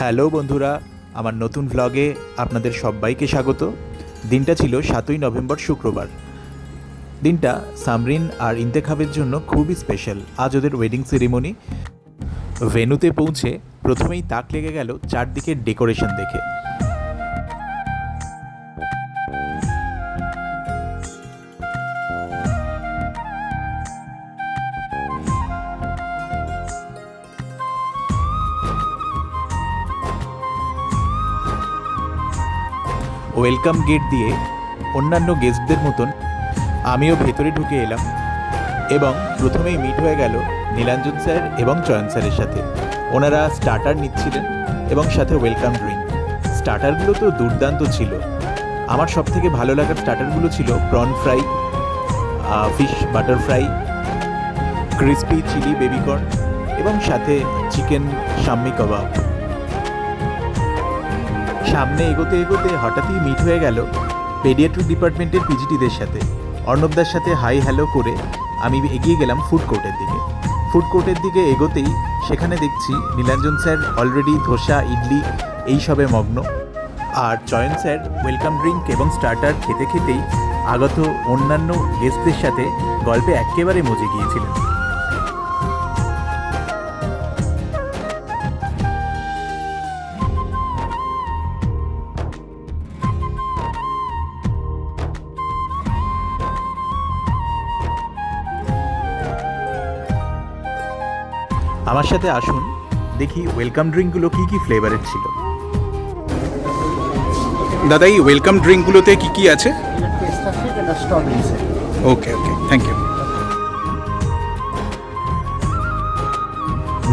Hello বন্ধুরা, আমার নতুন ভ্লগে আপনাদের সবাইকে স্বাগত। দিনটা ছিল 7ই নভেম্বর শুক্রবার। দিনটা সামরিন আর ইন্তেখাবের জন্য খুবই স্পেশাল। আজ ওদের ওয়েডিং সেরিমনি। ভেন্যুতে পৌঁছে প্রথমেই তাক লেগে গেল চারদিকের ডেকোরেশন দেখে। ওয়েলকাম গেট দিয়ে অন্যান্য গেস্টদের মতন আমিও ভেতরে ঢুকে এলাম এবং প্রথমেই মিট হয়ে গেল নীলাঞ্জন স্যার এবং চয়ন স্যারের সাথে। ওনারা স্টার্টার নিচ্ছিলেন এবং সাথে ওয়েলকাম ড্রিঙ্ক। স্টার্টারগুলো তো দুর্দান্ত ছিল। আমার সবথেকে ভালো লাগার স্টার্টারগুলো ছিল prawn fry, fish butter fry, crispy chilli baby corn এবং সাথে চিকেন শাম্মি কাবাব। সামনে এগোতে এগোতে হঠাৎই মিট হয়ে গেল পেডিয়াট্রিক ডিপার্টমেন্টের পিজিটিদের সাথে। অর্ণবদার সাথে হাই হ্যালো করে আমি এগিয়ে গেলাম ফুড কোর্টের দিকে। ফুড কোর্টের দিকে এগোতেই সেখানে দেখছি নীলাঞ্জন স্যার অলরেডি ধোসা ইডলি এইসবে মগ্ন, আর চয়ন স্যার ওয়েলকাম ড্রিঙ্ক এবং স্টার্টার খেতে খেতেই আগত অন্যান্য গেস্টদের সাথে গল্পে একেবারে মজে গিয়েছিলেন। আমার সাথে আসুন, দেখি ওয়েলকাম ড্রিঙ্কগুলো কী কী ফ্লেভারের ছিল। দাদা, এই ওয়েলকাম ড্রিঙ্কগুলোতে কি কি আছে? ওকে ওকে, থ্যাংক ইউ।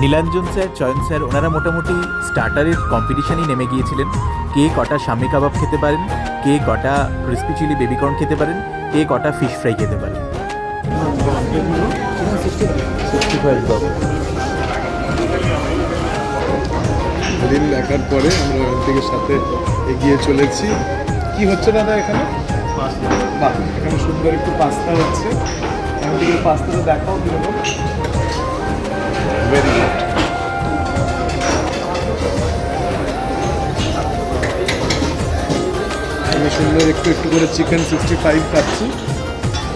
নীলাঞ্জন স্যার, চয়ন স্যার ওনারা মোটামুটি স্টার্টারের কম্পিটিশনই নেমে গিয়েছিলেন। কে কটা শাম্মি কাবাব খেতে পারেন, কে কটা ক্রিসপি চিলি বেবিকর্ন খেতে পারেন, কে কটা ফিশ ফ্রাই খেতে পারেন। দিন দেখার পরে আমরা ওখান থেকে সাথে এগিয়ে চলেছি। কি হচ্ছে দাদা এখানে? বাহ, এখানে সুন্দর একটু পাস্তা হচ্ছে। এখান থেকে পাস্তাটা দেখাও কিরকম। Very good. আমি সুন্দর একটু একটু করে চিকেন 65 খাচ্ছি।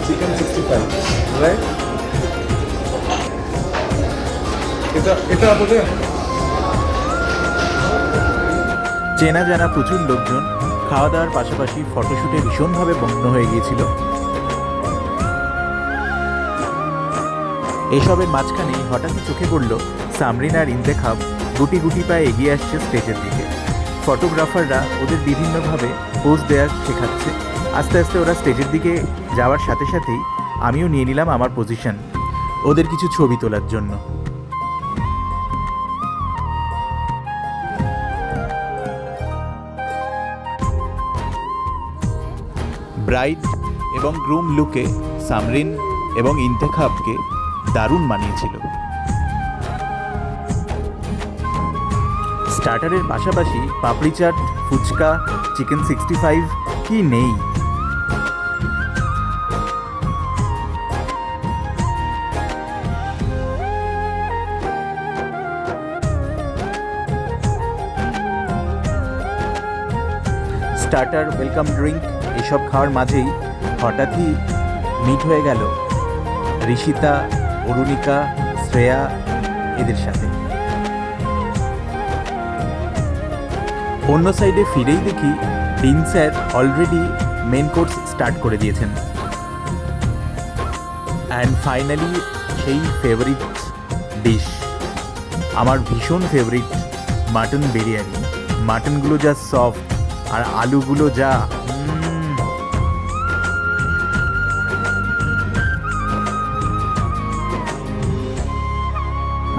Chicken 65, right? এটা আপনাদের চেনা জানা প্রচুর লোকজন খাওয়া দাওয়ার পাশাপাশি ফটোশ্যুটে ভীষণভাবে মগ্ন হয়ে গিয়েছিল। এসবের মাঝখানে হঠাৎই চোখে পড়ল সামরিন আর ইন্তেখাব গুটি গুটি পায়ে এগিয়ে আসছে স্টেজের দিকে। ফটোগ্রাফাররা ওদের বিভিন্নভাবে পোজ দেওয়া শেখাচ্ছে। আস্তে আস্তে ওরা স্টেজের দিকে যাওয়ার সাথে সাথেই আমিও নিয়ে নিলাম আমার পজিশন ওদের কিছু ছবি তোলার জন্য। ব্রাইড এবং গ্রুম লুকে সামরিন এবং ইন্তেখাবকে দারুণ মানিয়েছিল। স্টার্টারের পাশাপাশি পাপড়ি চাট, ফুচকা, চিকেন 65 কি নেই। স্টার্টার, ওয়েলকাম ড্রিঙ্ক এসব খাওয়ার মাঝেই হঠাৎই মিট হয়ে গেল ঋষিতা, অরুণিকা, শ্রেয়া এদের সাথে। অন্য সাইডে ফিরেই দেখি dean sir already main course start করে দিয়েছেন। অ্যান্ড ফাইনালি সেই ফেভারিট ডিশ, আমার ভীষণ ফেভারিট মাটন বিরিয়ানি। মাটনগুলো যা সফট আর আলুগুলো যা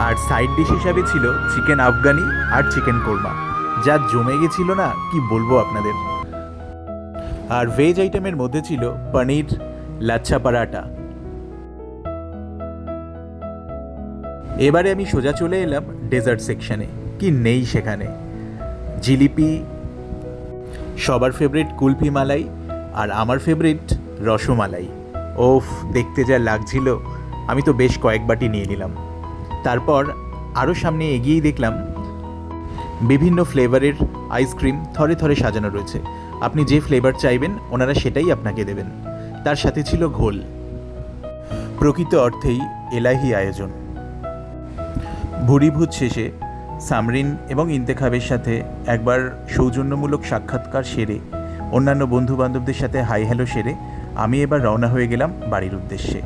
আর সাইড ডিশ হিসাবে ছিল চিকেন আফগানি আর চিকেন কোরমা, যা জমে গেছিল না কি বলবো আপনাদের। আর ভেজ আইটেমের মধ্যে ছিল পনির লাচ্ছা পরাটা। এবারে আমি সোজা চলে এলাম ডেজার্ট সেকশনে। কি নেই সেখানে? জিলিপি, সবার ফেভারিট কুলফি মালাই, আর আমার ফেভারিট রসমালাই। ওফ, দেখতে যা লাগছিল, আমি তো বেশ কয়েক বাটি নিয়ে নিলাম। তারপর আরও সামনে এগিয়েই দেখলাম বিভিন্ন ফ্লেভারের আইসক্রিম থরে থরে সাজানো রয়েছে। আপনি যে ফ্লেভার চাইবেন ওনারা সেটাই আপনাকে দেবেন। তার সাথে ছিল ঘোল। প্রকৃত অর্থেই এলাহি আয়োজন। ভুরিভোজ শেষে সামরিন এবং ইন্তেখাবের সাথে একবার সৌজন্যমূলক সাক্ষাৎকার সেরে, অন্যান্য বন্ধুবান্ধবদের সাথে হাই হ্যালো সেরে আমি এবার রওনা হয়ে গেলাম বাড়ির উদ্দেশ্যে।